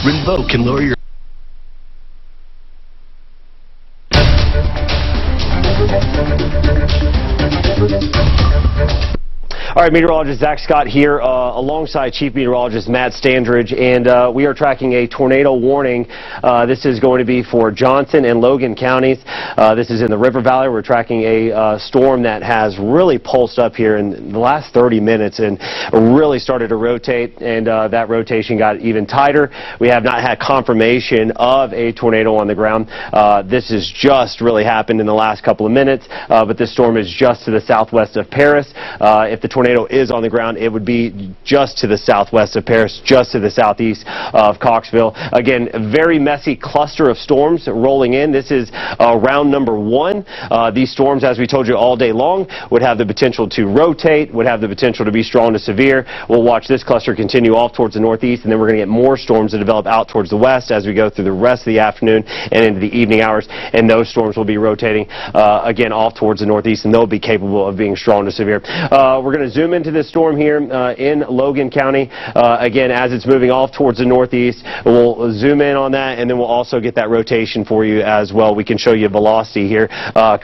Urban Vogue can lower your... All right, meteorologist Zach Scott here alongside Chief Meteorologist Matt Standridge, and we are tracking a tornado warning. This is going to be for Johnson and Logan counties. This is in the River Valley. We're tracking a storm that has really pulsed up here in the last 30 minutes and really started to rotate, and that rotation got even tighter. We have not had confirmation of a tornado on the ground. This has just really happened in the last couple of minutes, but this storm is just to the southwest of Paris. If the tornado is on the ground, it would be just to the southwest of Paris, just to the southeast of Clarksville. Again, a very messy cluster of storms rolling in. This is round number one. These storms, as we told you all day long, would have the potential to rotate, would have the potential to be strong to severe. We'll watch this cluster continue off towards the northeast, and then we're going to get more storms to develop out towards the west as we go through the rest of the afternoon and into the evening hours, and those storms will be rotating again off towards the northeast, and they'll be capable of being strong to severe. We're going to zoom into this storm here in Logan County. Again, as it's moving off towards the northeast, we'll zoom in on that, and then we'll also get that rotation for you as well. We can show you velocity here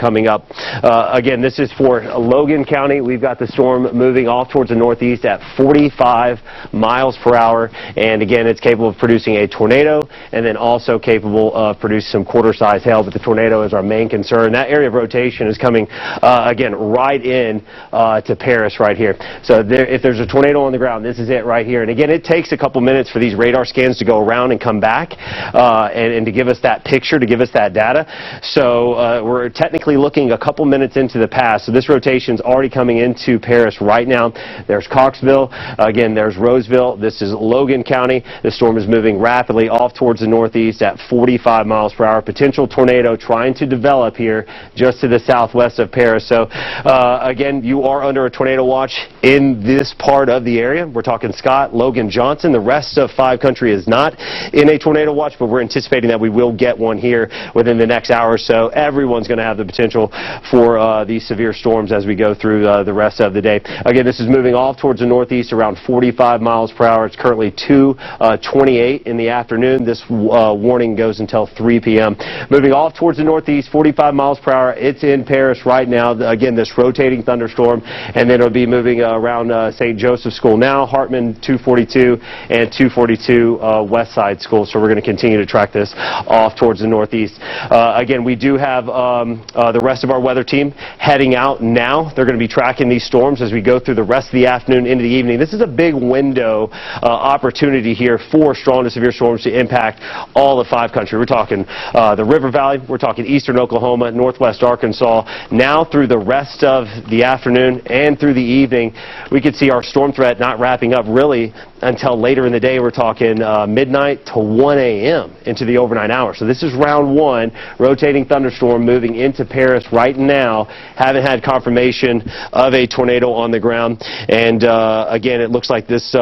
coming up. Again, this is for Logan County. We've got the storm moving off towards the northeast at 45 miles per hour, and again, it's capable of producing a tornado and then also capable of producing some quarter-size hail, but the tornado is our main concern. That area of rotation is coming again right in to Paris right here. So if there's a tornado on the ground, this is it right here. And again, it takes a couple minutes for these radar scans to go around and come back and to give us that picture, to give us that data. So we're technically looking a couple minutes into the past. So this rotation's already coming into Paris right now. There's Clarksville. Again, there's Roseville. This is Logan County. The storm is moving rapidly off towards the northeast at 45 miles per hour. Potential tornado trying to develop here just to the southwest of Paris. So again, you are under a tornado watch in this part of the area. We're talking Scott, Logan, Johnson. The rest of 5 country is not in a tornado watch, but we're anticipating that we will get one here within the next hour or so. Everyone's going to have the potential for these severe storms as we go through the rest of the day. Again, this is moving off towards the northeast around 45 miles per hour. It's currently 2:28 in the afternoon. This warning goes until 3 p.m. Moving off towards the northeast, 45 miles per hour. It's in Paris right now. Again, this rotating thunderstorm, and then it'll be moving around St. Joseph School now, Hartman 242 and 242 West Side School. So we're going to continue to track this off towards the northeast. Again, we do have the rest of our weather team heading out now. They're going to be tracking these storms as we go through the rest of the afternoon into the evening. This is a big window opportunity here for strong to severe storms to impact all of 5 country. We're talking the River Valley, we're talking eastern Oklahoma, northwest Arkansas. Now through the rest of the afternoon and through the evening, we could see our storm threat not wrapping up really until later in the day. We're talking midnight to 1 a.m. into the overnight hour. So this is round one, rotating thunderstorm moving into Paris right now. Haven't had confirmation of a tornado on the ground. And again, it looks like this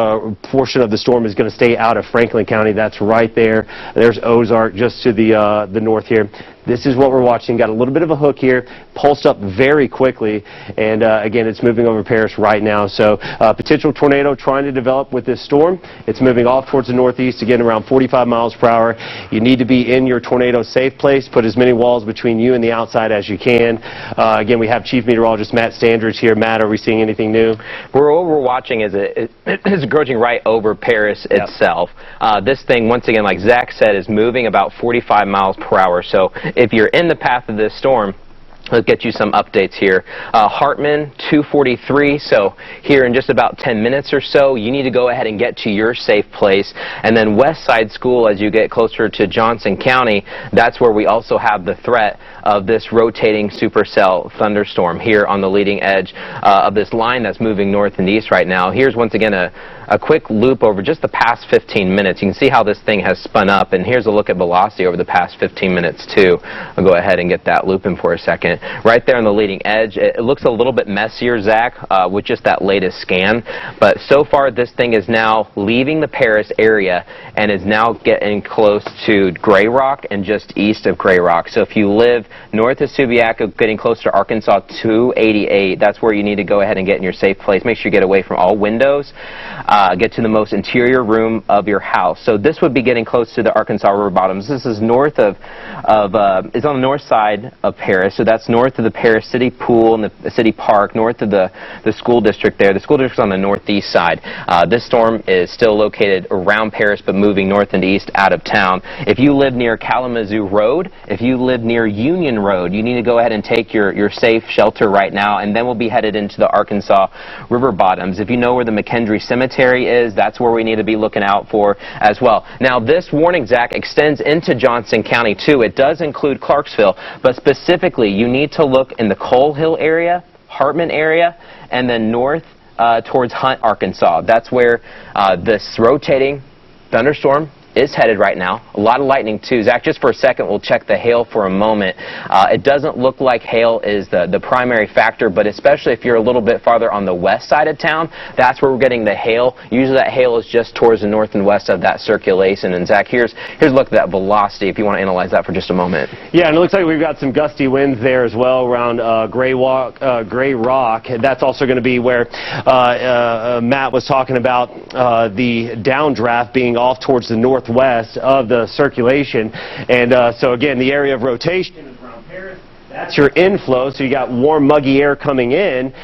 portion of the storm is going to stay out of Franklin County. That's right there. There's Ozark just to the north here. This is what we're watching. Got a little bit of a hook here, pulsed up very quickly, and again, it's moving over Paris right now. So potential tornado trying to develop with this storm. It's moving off towards the northeast, again, around 45 miles per hour. You need to be in your tornado safe place. Put as many walls between you and the outside as you can. Again, we have Chief Meteorologist Matt Standridge here. Matt, are we seeing anything new? What we're watching is it's approaching right over Paris itself. This thing, once again, like Zach said, is moving about 45 miles per hour. So if you're in the path of this storm, let's get you some updates here. Hartman 243, so here in just about 10 minutes or so, you need to go ahead and get to your safe place. And then West Side School, as you get closer to Johnson County, that's where we also have the threat of this rotating supercell thunderstorm here on the leading edge of this line that's moving north and east right now. Here's once again a quick loop over just the past 15 minutes. You can see how this thing has spun up, and here's a look at velocity over the past 15 minutes too. I'll go ahead and get that loop in for a second. Right there on the leading edge, it looks a little bit messier, Zach, with just that latest scan, but so far this thing is now leaving the Paris area and is now getting close to Gray Rock and just east of Gray Rock. So if you live north of Subiaco, getting close to Arkansas 288, that's where you need to go ahead and get in your safe place. Make sure you get away from all windows. get to the most interior room of your house. So this would be getting close to the Arkansas River bottoms. This is north it's on the north side of Paris, so that's north of the Paris City Pool and the City Park, north of the school district there. The school district's on the northeast side. This storm is still located around Paris, but moving north and east out of town. If you live near Kalamazoo Road, if you live near Union Road, you need to go ahead and take your safe shelter right now, and then we'll be headed into the Arkansas River bottoms. If you know where the McKendree Cemetery is, that's where we need to be looking out for as well. Now, this warning, Zach, extends into Johnson County too. It does include Clarksville, but specifically you need to look in the Coal Hill area, Hartman area, and then north towards Hunt, Arkansas. That's where this rotating thunderstorm is headed right now. A lot of lightning too. Zach, just for a second, we'll check the hail for a moment. It doesn't look like hail is the primary factor, but especially if you're a little bit farther on the west side of town, that's where we're getting the hail. Usually that hail is just towards the north and west of that circulation. And Zach, here's a look at that velocity if you want to analyze that for just a moment. Yeah, and it looks like we've got some gusty winds there as well around Gray Rock. That's also going to be where Matt was talking about the downdraft being off towards the northwest of the circulation. And so again, the area of rotation is around Paris. That's your inflow, so you got warm, muggy air coming in,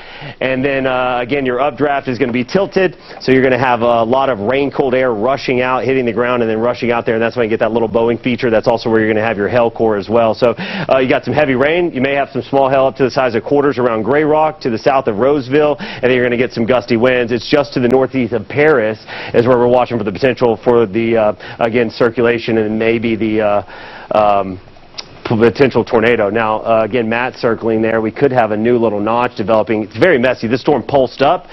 and then again, your updraft is going to be tilted, so you're going to have a lot of rain-cold air rushing out, hitting the ground, and then rushing out there, and that's why you get that little bowing feature. That's also where you're going to have your hail core as well. So you got some heavy rain. You may have some small hail up to the size of quarters around Gray Rock to the south of Roseville, and then you're going to get some gusty winds. It's just to the northeast of Paris is where we're watching for the potential for the, again, circulation and maybe the potential tornado. Now, again, Matt circling there. We could have a new little notch developing. It's very messy. This storm pulsed up.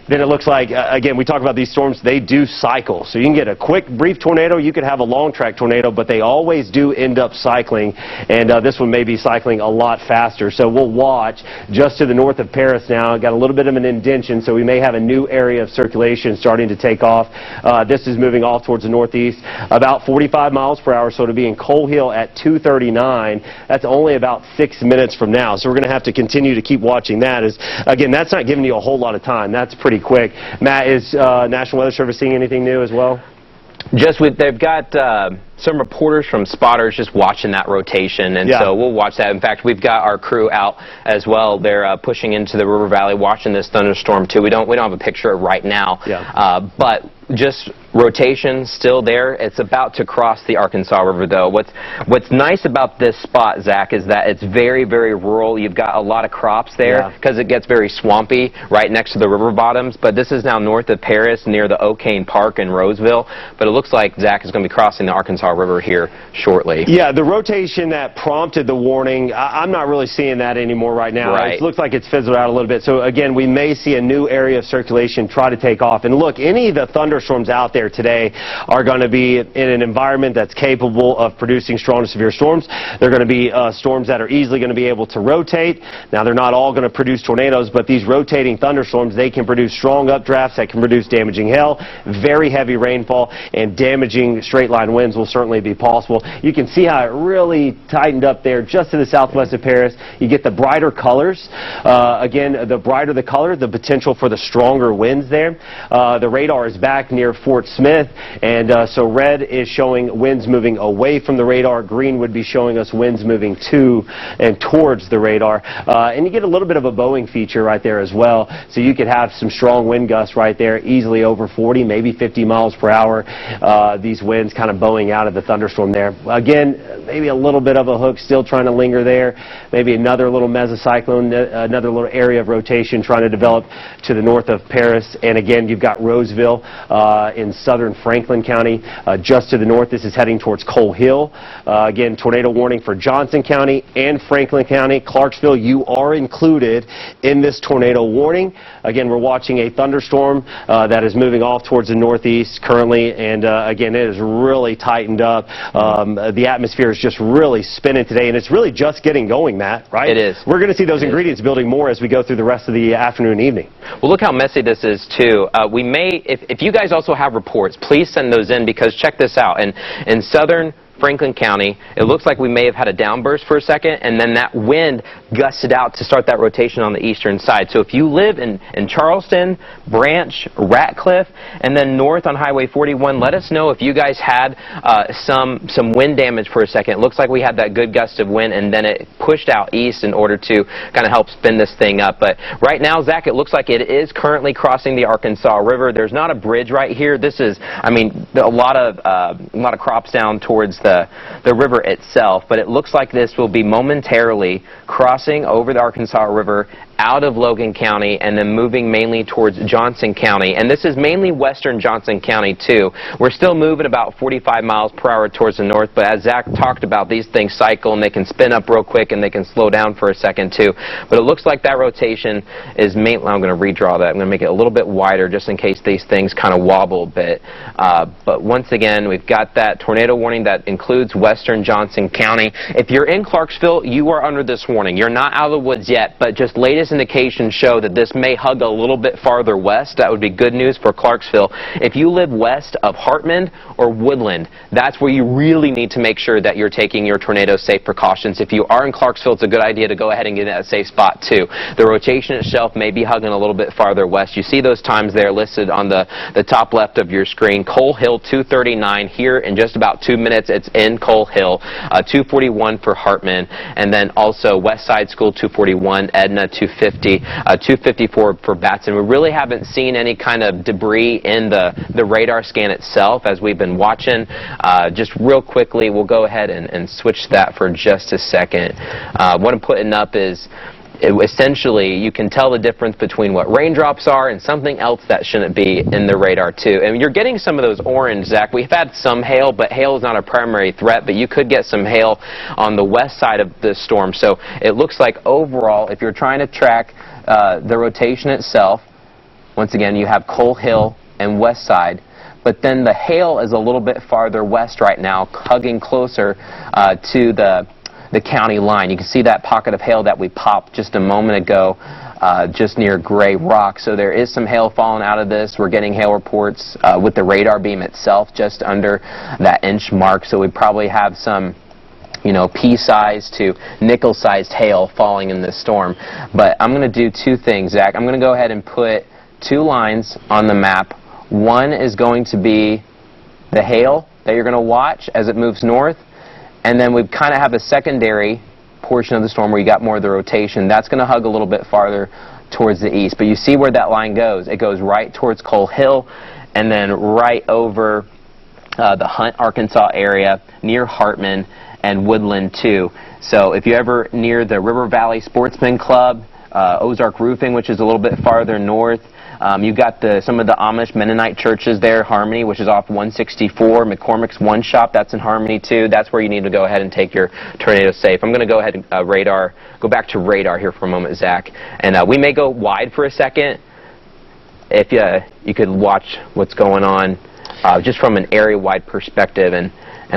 Then it looks like, again, we talk about these storms, they do cycle. So you can get a quick, brief tornado, you could have a long-track tornado, but they always do end up cycling, and this one may be cycling a lot faster. So we'll watch just to the north of Paris now. Got a little bit of an indentation, so we may have a new area of circulation starting to take off. This is moving off towards the northeast, about 45 miles per hour, so to be in Coal Hill at 2:39. That's only about 6 minutes from now. So we're going to have to continue to keep watching that. Again, that's not giving you a whole lot of time. That's pretty quick. Matt, is National Weather Service seeing anything new as well? They've got some reporters from Spotters just watching that rotation, and so we'll watch that. In fact, we've got our crew out as well. They're pushing into the river valley, watching this thunderstorm too. We don't have a picture right now, but just rotation still there. It's about to cross the Arkansas River, though. What's nice about this spot, Zach, is that it's very, very rural. You've got a lot of crops there because it gets very swampy right next to the river bottoms. But this is now north of Paris, near the O'Kane Park in Roseville. But it looks like Zach is going to be crossing the Arkansas River here shortly. Yeah, the rotation that prompted the warning, I'm not really seeing that anymore right now. It looks like it's fizzled out a little bit. So again, we may see a new area of circulation try to take off. And look, any of the thunderstorms out there today are going to be in an environment that's capable of producing strong to severe storms. They're going to be storms that are easily going to be able to rotate. Now, they're not all going to produce tornadoes, but these rotating thunderstorms, they can produce strong updrafts that can produce damaging hail, very heavy rainfall, and damaging straight-line winds will certainly be possible. You can see how it really tightened up there just to the southwest of Paris. You get the brighter colors. Again, the brighter the color, the potential for the stronger winds there. The radar is back near Fort Smith, and so red is showing winds moving away from the radar. Green would be showing us winds moving to and towards the radar. And you get a little bit of a bowing feature right there as well. So you could have some strong wind gusts right there, easily over 40, maybe 50 miles per hour. These winds kind of bowing out of the thunderstorm there. Again, maybe a little bit of a hook still trying to linger there. Maybe another little mesocyclone, another little area of rotation trying to develop to the north of Paris. And again, you've got Roseville in southern Franklin County. Just to the north, this is heading towards Coal Hill. Again, tornado warning for Johnson County and Franklin County. Clarksville, you are included in this tornado warning. Again, we're watching a thunderstorm that is moving off towards the northeast currently, and again, it is really tightened up. The atmosphere is just really spinning today, and it's really just getting going, Matt, right? It is. We're going to see those ingredients building more as we go through the rest of the afternoon and evening. Well, look how messy this is, too. If you guys also have reports, please send those in, because check this out. In southern Franklin County. It looks like we may have had a downburst for a second, and then that wind gusted out to start that rotation on the eastern side. So if you live in Charleston, Branch, Ratcliffe, and then north on Highway 41, let us know if you guys had some wind damage for a second. It looks like we had that good gust of wind, and then it pushed out east in order to kind of help spin this thing up. But right now, Zach, it looks like it is currently crossing the Arkansas River. There's not a bridge right here. This is, I mean, a lot of crops down towards the river itself, but it looks like this will be momentarily crossing over the Arkansas River out of Logan County and then moving mainly towards Johnson County. And this is mainly western Johnson County too. We're still moving about 45 miles per hour towards the north, but as Zach talked about, these things cycle and they can spin up real quick and they can slow down for a second too. But it looks like that rotation is mainly, I'm going to redraw that. I'm going to make it a little bit wider just in case these things kind of wobble a bit. But once again, we've got that tornado warning that includes western Johnson County. If you're in Clarksville, you are under this warning. You're not out of the woods yet, but just latest indications show that this may hug a little bit farther west. That would be good news for Clarksville. If you live west of Hartman or Woodland, that's where you really need to make sure that you're taking your tornado safe precautions. If you are in Clarksville, it's a good idea to go ahead and get in a safe spot too. The rotation itself may be hugging a little bit farther west. You see those times there listed on the top left of your screen. Coal Hill 239 here in just about 2 minutes. It's in Coal Hill. 241 for Hartman, and then also West Side School 241, Edna 250. 254 for Batson. We really haven't seen any kind of debris in the radar scan itself as we've been watching. Just real quickly, we'll go ahead and switch that for just a second. What I'm putting up is essentially you can tell the difference between what raindrops are and something else that shouldn't be in the radar too. And you're getting some of those orange, Zach. We've had some hail, but hail is not a primary threat, but you could get some hail on the west side of the storm. So it looks like overall, if you're trying to track the rotation itself, once again, you have Coal Hill and west side. But then the hail is a little bit farther west right now, hugging closer to the county line. You can see that pocket of hail that we popped just a moment ago just near Gray Rock. So there is some hail falling out of this. We're getting hail reports with the radar beam itself just under that inch mark. So we probably have some, you know, pea-sized to nickel-sized hail falling in this storm. But I'm going to do two things, Zach. I'm going to go ahead and put two lines on the map. One is going to be the hail that you're going to watch as it moves north. And then we kind of have a secondary portion of the storm where you got more of the rotation. That's going to hug a little bit farther towards the east. But you see where that line goes. It goes right towards Coal Hill and then right over the Hunt, Arkansas area near Hartman and Woodland too. So if you're ever near the River Valley Sportsman Club, Ozark Roofing, which is a little bit farther north, you've got some of the Amish Mennonite churches there, Harmony, which is off 164, McCormick's One Shop, that's in Harmony too. That's where you need to go ahead and take your tornado safe. I'm going to go ahead and go back to radar here for a moment, Zach. And we may go wide for a second. If you could watch what's going on just from an area-wide perspective and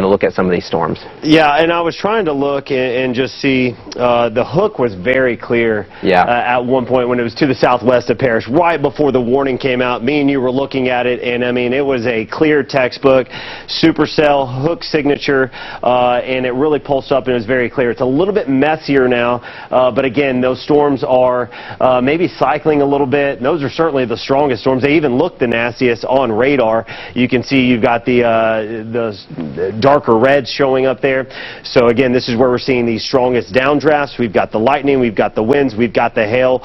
look at some of these storms. Yeah, and I was trying to look and just see the hook was very clear at one point when it was to the southwest of Parrish, right before the warning came out. Me and you were looking at it, and I mean, it was a clear textbook, supercell hook signature, and it really pulsed up and it was very clear. It's a little bit messier now, but again, those storms are maybe cycling a little bit. And those are certainly the strongest storms. They even look the nastiest on radar. You can see you've got the darker reds showing up there. So again, this is where we're seeing the strongest downdrafts. We've got the lightning, we've got the winds, we've got the hail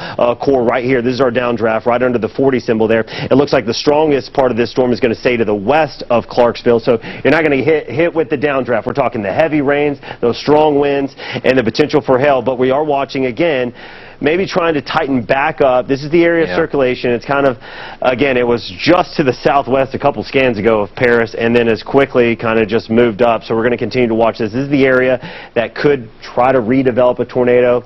core right here. This is our downdraft right under the 40 symbol there. It looks like the strongest part of this storm is going to stay to the west of Clarksville. So you're not going to hit with the downdraft. We're talking the heavy rains, those strong winds, and the potential for hail. But we are watching again, maybe trying to tighten back up. This is the area of circulation. It's kind of, again, it was just to the southwest a couple scans ago of Paris, and then as quickly kind of just moved up. So we're going to continue to watch this. This is the area that could try to redevelop a tornado.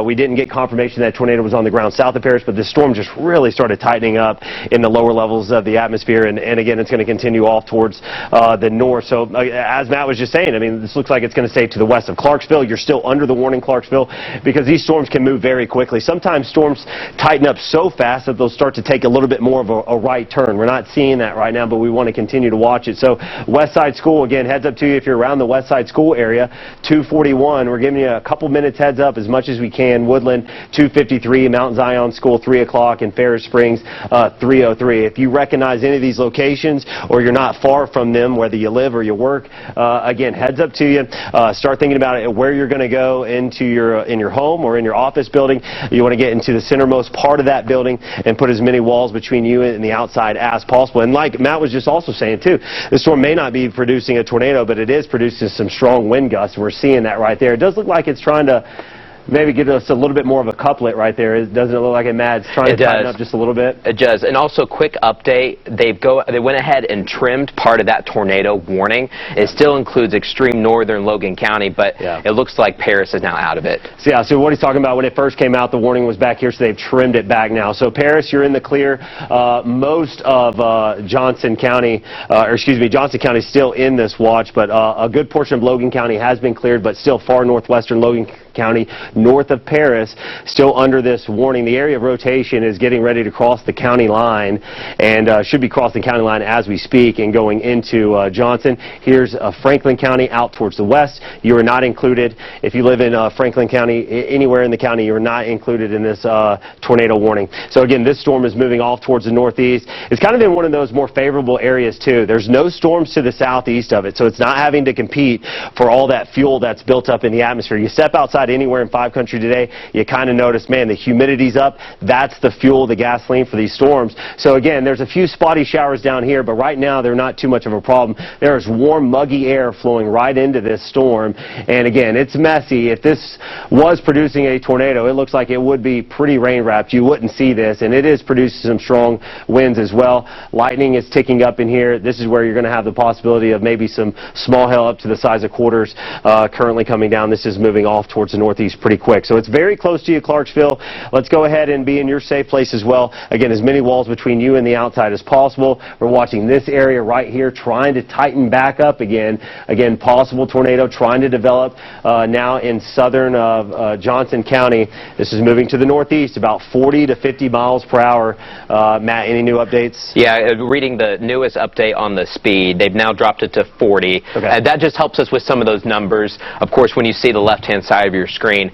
We didn't get confirmation that tornado was on the ground south of Paris, but this storm just really started tightening up in the lower levels of the atmosphere, and again, it's going to continue off towards the north. So as Matt was just saying, I mean, this looks like it's going to stay to the west of Clarksville. You're still under the warning, Clarksville, because these storms can move very very quickly. Sometimes storms tighten up so fast that they'll start to take a little bit more of a right turn. We're not seeing that right now, but we want to continue to watch it. So West Side School, again, heads up to you if you're around the West Side School area, 241. We're giving you a couple minutes heads up as much as we can. Woodland, 253, Mount Zion School, 3 o'clock, and Ferris Springs, 303. If you recognize any of these locations or you're not far from them, whether you live or you work, again, heads up to you. Start thinking about it, where you're going to go into in your home or in your office building. You want to get into the centermost part of that building and put as many walls between you and the outside as possible. And like Matt was just also saying too, the storm may not be producing a tornado, but it is producing some strong wind gusts. We're seeing that right there. It does look like it's trying to maybe give us a little bit more of a couplet right there. Doesn't it look like it, Matt? It's trying to tighten up just a little bit. It does. And also, quick update, they went ahead and trimmed part of that tornado warning. It still includes extreme northern Logan County, but it looks like Paris is now out of it. So, yeah, so what he's talking about, when it first came out, the warning was back here, so they've trimmed it back now. So Paris, you're in the clear. Most of Johnson County is still in this watch, but a good portion of Logan County has been cleared, but still far northwestern Logan County, north of Paris, still under this warning. The area of rotation is getting ready to cross the county line and should be crossing the county line as we speak and going into Johnson. Here's Franklin County out towards the west. You are not included. If you live in Franklin County, anywhere in the county, you are not included in this tornado warning. So again, this storm is moving off towards the northeast. It's kind of in one of those more favorable areas too. There's no storms to the southeast of it, so it's not having to compete for all that fuel that's built up in the atmosphere. You step outside anywhere in 5 Country today, you kind of notice, man, the humidity's up. That's the fuel, the gasoline for these storms. So again, there's a few spotty showers down here, but right now they're not too much of a problem. There's warm, muggy air flowing right into this storm. And again, it's messy. If this was producing a tornado, it looks like it would be pretty rain-wrapped. You wouldn't see this, and it is producing some strong winds as well. Lightning is ticking up in here. This is where you're going to have the possibility of maybe some small hail up to the size of quarters currently coming down. This is moving off towards the northeast pretty quick. So it's very close to you, Clarksville. Let's go ahead and be in your safe place as well. Again, as many walls between you and the outside as possible. We're watching this area right here trying to tighten back up again. Again, possible tornado trying to develop now in southern Johnson County. This is moving to the northeast about 40 to 50 miles per hour. Matt, any new updates? Yeah, reading the newest update on the speed, they've now dropped it to 40. Okay. That just helps us with some of those numbers, of course, when you see the left-hand side of your screen.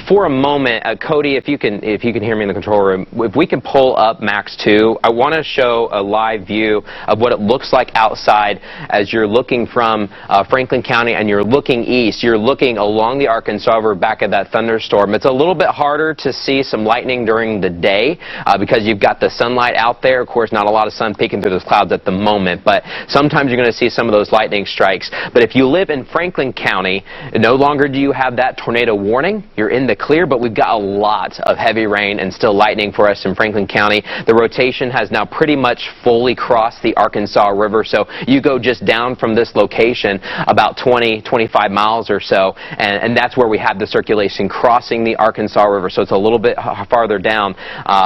For a moment, Cody, if you can hear me in the control room, if we can pull up Max 2, I want to show a live view of what it looks like outside as you're looking from Franklin County and you're looking east. You're looking along the Arkansas River back at that thunderstorm. It's a little bit harder to see some lightning during the day because you've got the sunlight out there. Of course, not a lot of sun peeking through those clouds at the moment, but sometimes you're going to see some of those lightning strikes. But if you live in Franklin County, no longer do you have that tornado warning. You're in the clear, but we've got a lot of heavy rain and still lightning for us in Franklin County. The rotation has now pretty much fully crossed the Arkansas River, so you go just down from this location about 20-25 miles or so, and that's where we have the circulation crossing the Arkansas River, so it's a little bit farther down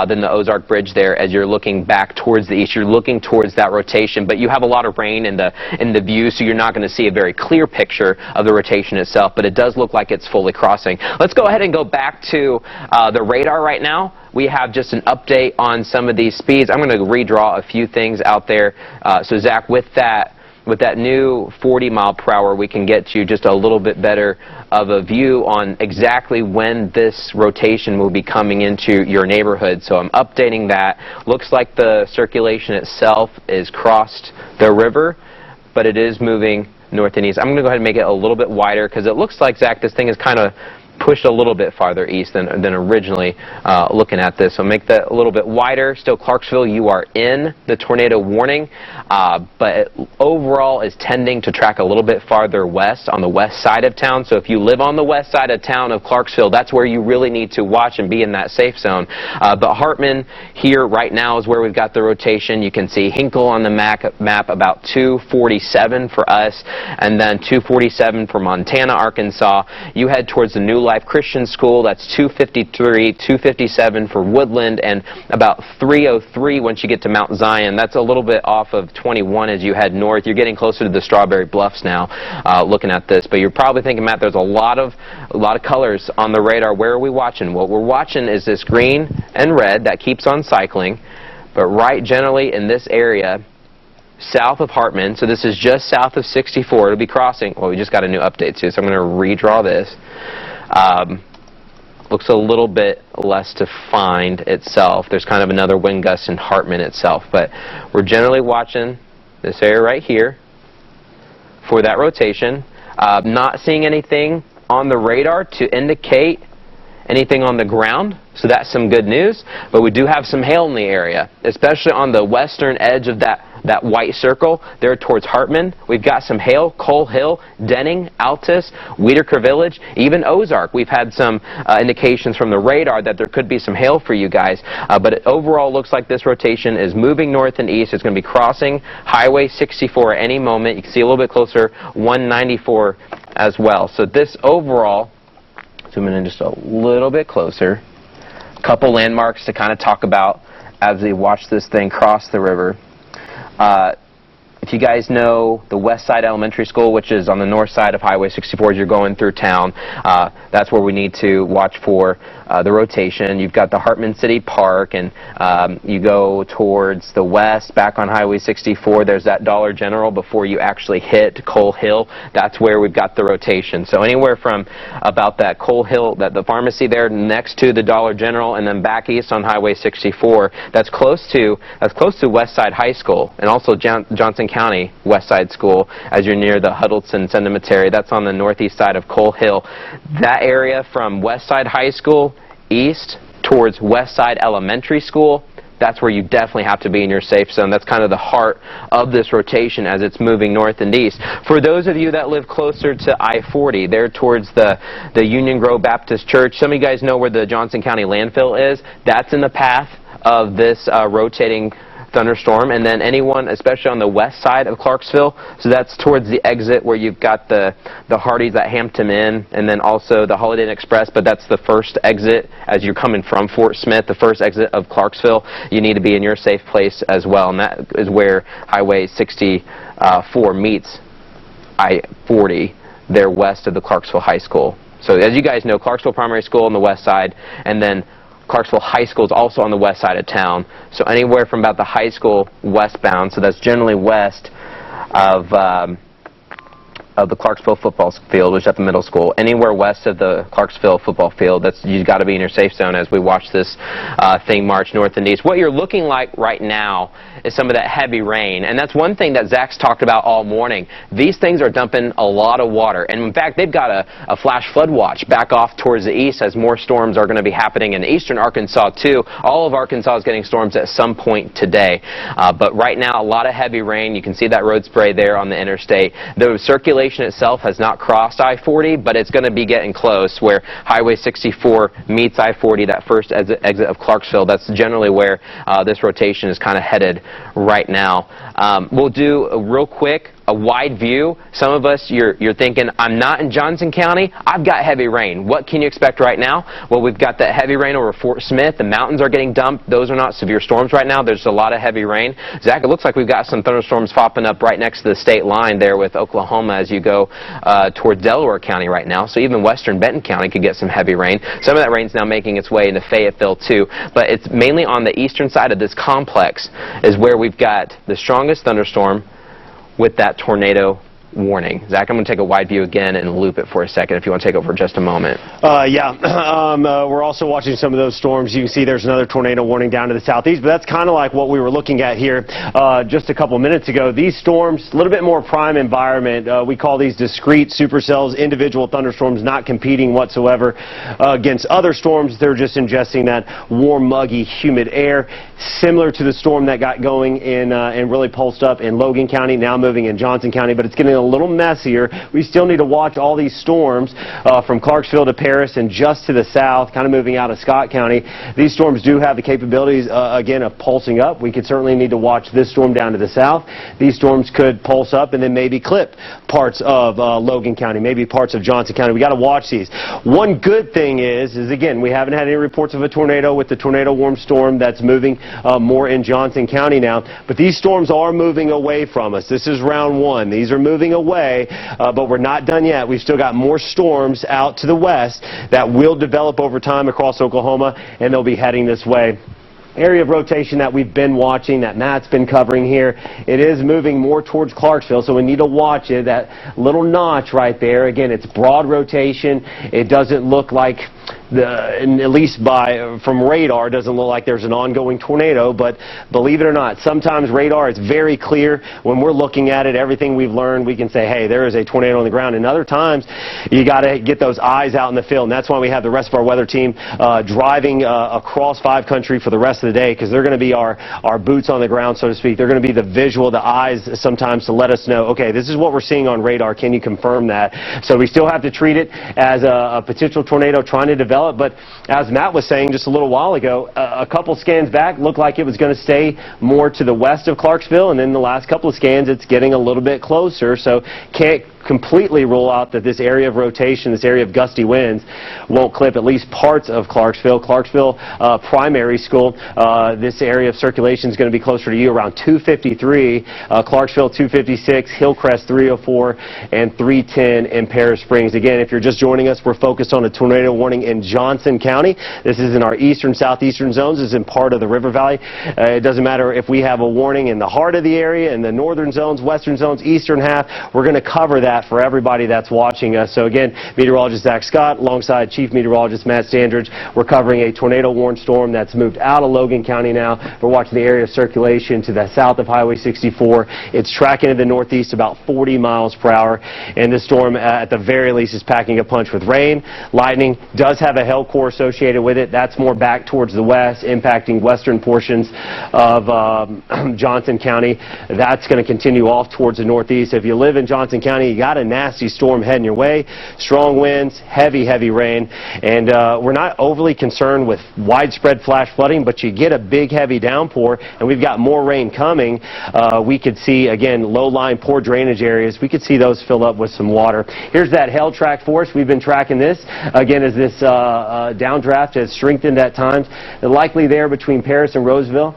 than the Ozark Bridge there as you're looking back towards the east. You're looking towards that rotation, but you have a lot of rain in the view, so you're not going to see a very clear picture of the rotation itself, but it does look like it's fully crossing. Let's go ahead and go back to the radar right now. We have just an update on some of these speeds. I'm going to redraw a few things out there. So Zach, with that new 40 mile per hour, we can get you just a little bit better of a view on exactly when this rotation will be coming into your neighborhood. So I'm updating that. Looks like the circulation itself is crossed the river, but it is moving north and east. I'm going to go ahead and make it a little bit wider because it looks like, Zach, this thing is kind of pushed a little bit farther east than originally looking at this. So make that a little bit wider. Still, Clarksville, you are in the tornado warning, but it overall is tending to track a little bit farther west on the west side of town. So if you live on the west side of town of Clarksville, that's where you really need to watch and be in that safe zone. But Hartman here right now is where we've got the rotation. You can see Hinkle on the map about 247 for us, and then 247 for Montana, Arkansas. You head towards the New Life Life Christian School. That's 253, 257 for Woodland, and about 303 once you get to Mount Zion. That's a little bit off of 21 as you head north. You're getting closer to the Strawberry Bluffs now, looking at this. But you're probably thinking, Matt, there's a lot of colors on the radar. Where are we watching? What we're watching is this green and red that keeps on cycling, but right generally in this area, south of Hartman, so this is just south of 64. It'll be crossing. Well, we just got a new update too, so I'm going to redraw this. Looks a little bit less defined itself. There's kind of another wind gust in Hartman itself, but we're generally watching this area right here for that rotation. Not seeing anything on the radar to indicate anything on the ground, so that's some good news. But we do have some hail in the area, especially on the western edge of that white circle there towards Hartman. We've got some hail, Coal Hill, Denning, Altus, Whitaker Village, even Ozark. We've had some indications from the radar that there could be some hail for you guys. But it overall looks like this rotation is moving north and east. It's going to be crossing Highway 64 at any moment. You can see a little bit closer, 194 as well. So this overall, zooming in just a little bit closer, a couple landmarks to kind of talk about as we watch this thing cross the river. If you guys know the West Side Elementary School, which is on the north side of Highway 64 as you're going through town, that's where we need to watch for the rotation. You've got the Hartman City Park, and you go towards the west, back on Highway 64, there's that Dollar General before you actually hit Coal Hill. That's where we've got the rotation. So anywhere from about that Coal Hill, the pharmacy there next to the Dollar General, and then back east on Highway 64, that's close to West Side High School, and also Johnson County West Side School as you're near the Huddleston Cemetery. That's on the northeast side of Coal Hill. That area from West Side High School east towards West Side Elementary School, that's where you definitely have to be in your safe zone. That's kind of the heart of this rotation as it's moving north and east. For those of you that live closer to I-40, there towards the Union Grove Baptist Church, some of you guys know where the Johnson County landfill is. That's in the path of this rotating thunderstorm. And then anyone, especially on the west side of Clarksville, so that's towards the exit where you've got the Hardys at Hampton Inn, and then also the Holiday Inn Express, but that's the first exit as you're coming from Fort Smith, the first exit of Clarksville. You need to be in your safe place as well, and that is where Highway 64 meets I-40 there west of the Clarksville High School. So as you guys know, Clarksville Primary School on the west side, and then Clarksville High School is also on the west side of town. So anywhere from about the high school westbound, so that's generally west of the Clarksville football field, which is at the middle school. Anywhere west of the Clarksville football field, you've got to be in your safe zone as we watch this thing march north and east. What you're looking like right now is some of that heavy rain, and that's one thing that Zach's talked about all morning. These things are dumping a lot of water, and in fact, they've got a flash flood watch back off towards the east as more storms are going to be happening in eastern Arkansas too. All of Arkansas is getting storms at some point today, but right now, a lot of heavy rain. You can see that road spray there on the interstate. The circulation itself has not crossed I-40, but it's going to be getting close where Highway 64 meets I-40, that first exit of Clarksville. That's generally where this rotation is kind of headed right now. We'll do a real quick a wide view. Some of us, you're thinking, I'm not in Johnson County, I've got heavy rain. What can you expect right now? Well, we've got that heavy rain over Fort Smith. The mountains are getting dumped. Those are not severe storms right now. There's a lot of heavy rain. Zach, it looks like we've got some thunderstorms popping up right next to the state line there with Oklahoma as you go toward Delaware County right now. So even western Benton County could get some heavy rain. Some of that rain's now making its way into Fayetteville too, but it's mainly on the eastern side of this complex is where we've got the strongest thunderstorm with that tornado warning. Zach, I'm going to take a wide view again and loop it for a second if you want to take over just a moment. We're also watching some of those storms. You can see there's another tornado warning down to the southeast, but that's kind of like what we were looking at here just a couple minutes ago. These storms, a little bit more prime environment. We call these discrete supercells, individual thunderstorms not competing whatsoever against other storms. They're just ingesting that warm, muggy, humid air, similar to the storm that got going in and really pulsed up in Logan County, now moving in Johnson County, but it's getting a little messier. We still need to watch all these storms from Clarksville to Paris and just to the south, kind of moving out of Scott County. These storms do have the capabilities, again, of pulsing up. We could certainly need to watch this storm down to the south. These storms could pulse up and then maybe clip parts of Logan County, maybe parts of Johnson County. We got to watch these. One good thing is again, we haven't had any reports of a tornado with the tornado warm storm that's moving more in Johnson County now, but these storms are moving away from us. This is round one. These are moving away, but we're not done yet. We've still got more storms out to the west that will develop over time across Oklahoma, and they'll be heading this way. Area of rotation that we've been watching, that Matt's been covering here, it is moving more towards Clarksville, so we need to watch it. That little notch right there, again, it's broad rotation. It doesn't look like, at least from radar, it doesn't look like there's an ongoing tornado, but believe it or not, sometimes radar is very clear. When we're looking at it, everything we've learned, we can say, hey, there is a tornado on the ground. And other times, you got to get those eyes out in the field, and that's why we have the rest of our weather team driving across 5 country for the rest of the day, because they're going to be our boots on the ground, so to speak. They're going to be the visual, the eyes sometimes to let us know, okay, this is what we're seeing on radar. Can you confirm that? So we still have to treat it as a potential tornado trying to develop. But as Matt was saying just a little while ago, a couple scans back looked like it was going to stay more to the west of Clarksville, and then the last couple of scans it's getting a little bit closer, so can't completely rule out that this area of rotation, this area of gusty winds, won't clip at least parts of Clarksville. Clarksville Primary School, this area of circulation is going to be closer to you around 253, Clarksville 256, Hillcrest 304, and 310 in Paris Springs. Again, if you're just joining us, we're focused on a tornado warning in Johnson County. This is in our eastern, southeastern zones. This is in part of the River Valley. It doesn't matter if we have a warning in the heart of the area, in the northern zones, western zones, eastern half. We're going to cover that for everybody that's watching us. So again, meteorologist Zach Scott alongside Chief Meteorologist Matt Standridge. We're covering a tornado warned storm that's moved out of Logan County now. We're watching the area of circulation to the south of Highway 64. It's tracking to the northeast about 40 miles per hour, and this storm at the very least is packing a punch with rain. Lightning does have a hail core associated with it. That's more back towards the west, impacting western portions of Johnson County. That's going to continue off towards the northeast. If you live in Johnson County, you got a nasty storm heading your way. Strong winds, heavy rain, and we're not overly concerned with widespread flash flooding, but you get a big heavy downpour, and we've got more rain coming. We could see, again, low-lying poor drainage areas. We could see those fill up with some water. Here's that hail track for us. We've been tracking this, again, as this downdraft has strengthened at times. Likely there between Paris and Roseville,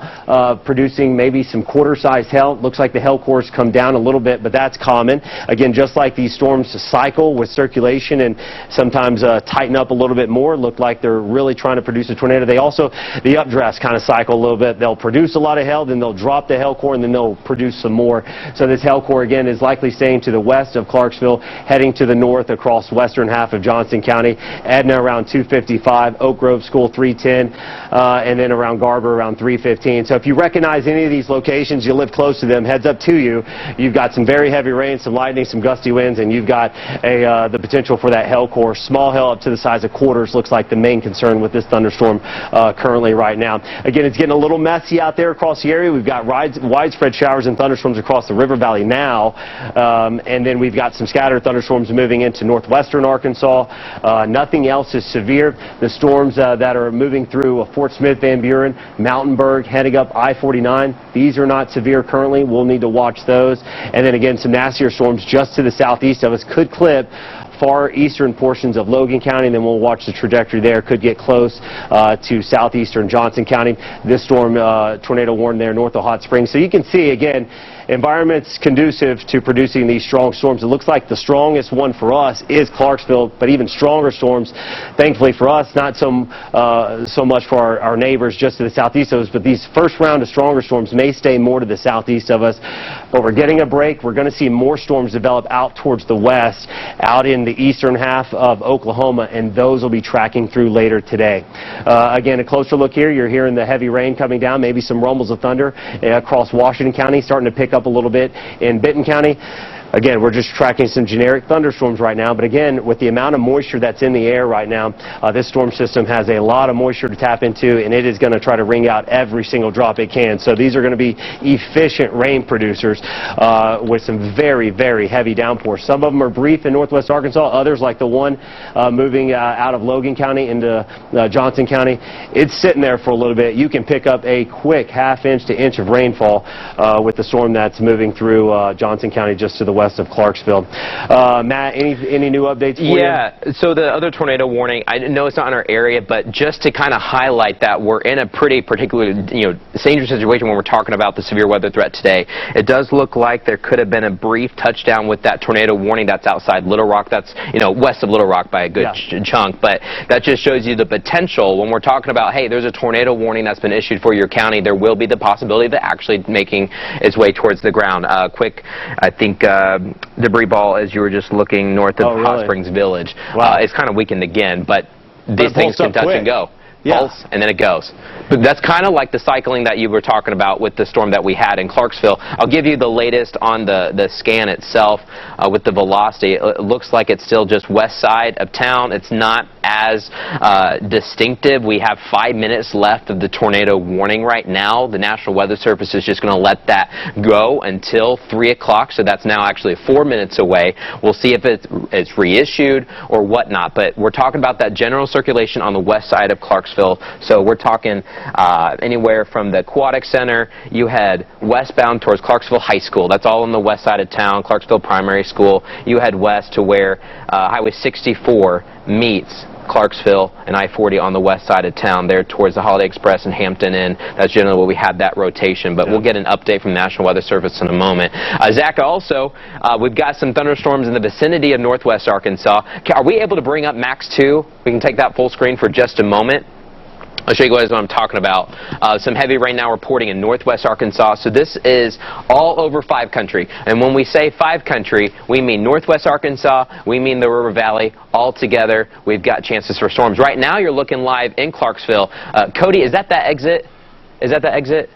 producing maybe some quarter-sized hail. Looks like the hail cores come down a little bit, but that's common. Again, just like these storms cycle with circulation and sometimes tighten up a little bit more, look like they're really trying to produce a tornado. They also, the updrafts kind of cycle a little bit. They'll produce a lot of hail, then they'll drop the hail core, and then they'll produce some more. So this hail core, again, is likely staying to the west of Clarksville, heading to the north across western half of Johnson County. Edna around 255, Oak Grove School 310, and then around Garber around 315. So if you recognize any of these locations, you live close to them, heads up to you. You've got some very heavy rain, some lightning, some gusty winds, and you've got the potential for that hail core. Small hail up to the size of quarters looks like the main concern with this thunderstorm currently right now. Again, it's getting a little messy out there across the area. We've got widespread showers and thunderstorms across the River Valley now, and then we've got some scattered thunderstorms moving into northwestern Arkansas. Nothing else is severe. The storms that are moving through Fort Smith, Van Buren, Mountainburg, heading up I-49, these are not severe currently. We'll need to watch those. And then again, some nastier storms just to the southeast of us could clip far eastern portions of Logan County, and then we'll watch the trajectory there. Could get close to southeastern Johnson County. This storm, tornado warned there north of Hot Springs. So you can see, again, environments conducive to producing these strong storms. It looks like the strongest one for us is Clarksville, but even stronger storms, thankfully for us, not so much for our neighbors just to the southeast of us, but these first round of stronger storms may stay more to the southeast of us. But we're getting a break. We're going to see more storms develop out towards the west, out in the eastern half of Oklahoma, and those will be tracking through later today. Again, a closer look here. You're hearing the heavy rain coming down, maybe some rumbles of thunder across Washington County, starting to pick up a little bit in Benton County. Again, we're just tracking some generic thunderstorms right now, but again, with the amount of moisture that's in the air right now, this storm system has a lot of moisture to tap into, and it is going to try to wring out every single drop it can. So these are going to be efficient rain producers with some very, very heavy downpours. Some of them are brief in northwest Arkansas, others, like the one moving out of Logan County into Johnson County, it's sitting there for a little bit. You can pick up a quick ½ to inch of rainfall with the storm that's moving through Johnson County just to the west of Clarksville. Matt, any new updates for you? Yeah, so the other tornado warning, I know it's not in our area, but just to kind of highlight that we're in a pretty particularly, dangerous situation when we're talking about the severe weather threat today. It does look like there could have been a brief touchdown with that tornado warning that's outside Little Rock. That's, west of Little Rock by a good chunk, but that just shows you the potential when we're talking about, hey, there's a tornado warning that's been issued for your county. There will be the possibility of it actually making its way towards the ground. Quick, I think, debris ball as you were just looking north of Hot Springs Village. Wow. It's kind of weakened again, but these things can touch and go. Yeah. Pulse, and then it goes. But that's kind of like the cycling that you were talking about with the storm that we had in Clarksville. I'll give you the latest on the scan itself with the velocity. It looks like it's still just west side of town. It's not as distinctive. We have 5 minutes left of the tornado warning right now. The National Weather Service is just going to let that go until 3 o'clock, so that's now actually 4 minutes away. We'll see if it's reissued or whatnot, but we're talking about that general circulation on the west side of Clarksville. So we're talking anywhere from the Aquatic Center, you head westbound towards Clarksville High School. That's all on the west side of town, Clarksville Primary School. You head west to where Highway 64 meets Clarksville and I-40 on the west side of town, there towards the Holiday Express and Hampton Inn. That's generally where we had that rotation, but we'll get an update from the National Weather Service in a moment. Zach, also, we've got some thunderstorms in the vicinity of northwest Arkansas. Are we able to bring up Max 2? We can take that full screen for just a moment. I'll show you guys what I'm talking about. Some heavy rain now reporting in northwest Arkansas. So this is all over 5 country. And when we say 5 country, we mean northwest Arkansas, we mean the River Valley. All together, we've got chances for storms. Right now, you're looking live in Clarksville. Cody, is that exit? Is that the exit?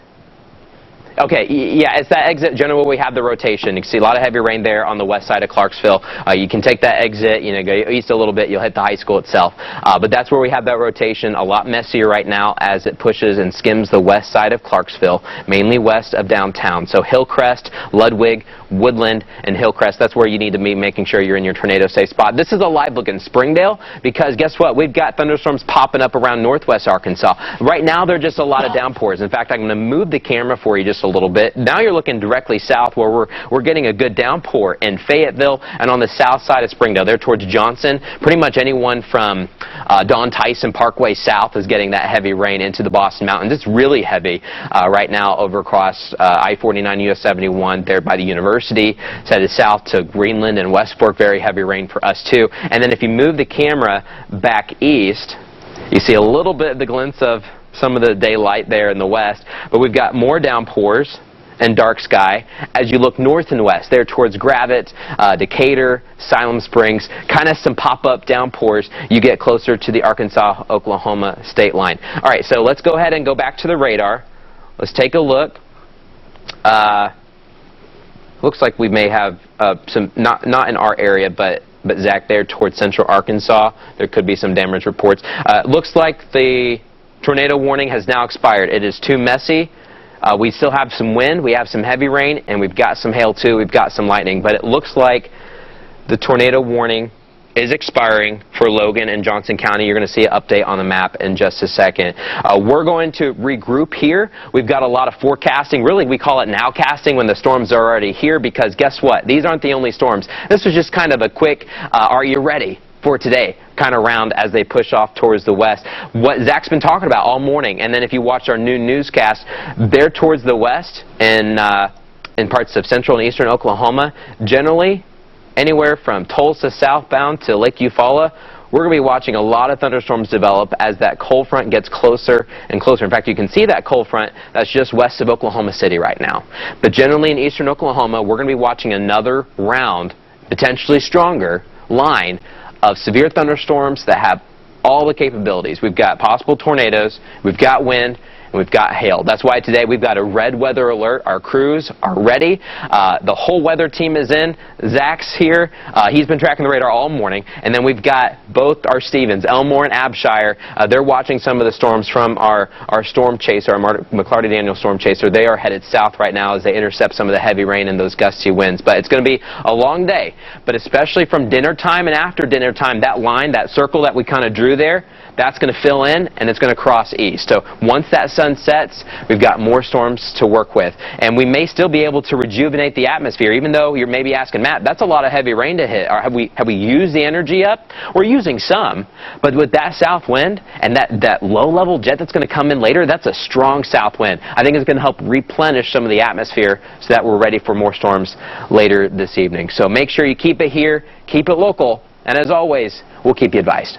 Okay, yeah, it's that exit. Generally, we have the rotation. You can see a lot of heavy rain there on the west side of Clarksville. You can take that exit, go east a little bit, you'll hit the high school itself. But that's where we have that rotation. A lot messier right now as it pushes and skims the west side of Clarksville, mainly west of downtown. So Hillcrest, Ludwig, Woodland, and Hillcrest, that's where you need to be making sure you're in your tornado safe spot. This is a live look in Springdale because guess what? We've got thunderstorms popping up around northwest Arkansas. Right now, there are just a lot of downpours. In fact, I'm going to move the camera for you just a little bit. Now you're looking directly south where we're getting a good downpour in Fayetteville and on the south side of Springdale, there towards Johnson. Pretty much anyone from Don Tyson Parkway south is getting that heavy rain into the Boston Mountains. It's really heavy right now over across I-49 US 71 there by the university. It's headed south to Greenland and West Fork. Very heavy rain for us too. And then if you move the camera back east, you see a little bit of the glimpse of some of the daylight there in the west, but we've got more downpours and dark sky as you look north and west there towards Gravette, Decatur, Siloam Springs, kind of some pop-up downpours. You get closer to the Arkansas-Oklahoma state line. All right, so let's go ahead and go back to the radar. Let's take a look. Looks like we may have some, not in our area, but Zach, there towards central Arkansas, there could be some damage reports. Looks like the tornado warning has now expired. It is too messy. We still have some wind, we have some heavy rain, and we've got some hail too, we've got some lightning. But it looks like the tornado warning is expiring for Logan and Johnson County. You're going to see an update on the map in just a second. We're going to regroup here. We've got a lot of forecasting. Really, we call it nowcasting when the storms are already here because guess what? These aren't the only storms. This was just kind of a quick, are you ready for today kind of round as they push off towards the west. What Zach's been talking about all morning, and then if you watch our new newscast, they're towards the west and in parts of central and eastern Oklahoma, generally anywhere from Tulsa southbound to Lake Eufaula, we're going to be watching a lot of thunderstorms develop as that cold front gets closer and closer. In fact, you can see that cold front that's just west of Oklahoma City right now. But generally in eastern Oklahoma, we're going to be watching another round, potentially stronger line of severe thunderstorms that have all the capabilities. We've got possible tornadoes, we've got wind, and we've got hail. That's why today we've got a red weather alert. Our crews are ready. The whole weather team is in. Zach's here. He's been tracking the radar all morning. And then we've got both our Stevens, Elmore and Abshire. They're watching some of the storms from our storm chaser, our McClarty-Daniel storm chaser. They are headed south right now as they intercept some of the heavy rain and those gusty winds. But it's going to be a long day. But especially from dinner time and after dinner time, that line, that circle that we kind of drew there, that's going to fill in and it's going to cross east. So once that sun sets, we've got more storms to work with. And we may still be able to rejuvenate the atmosphere, even though you're maybe asking, Matt, that's a lot of heavy rain to hit. Or have we used the energy up? We're using some, but with that south wind and that low-level jet that's going to come in later, that's a strong south wind. I think it's going to help replenish some of the atmosphere so that we're ready for more storms later this evening. So make sure you keep it here, keep it local, and as always, we'll keep you advised.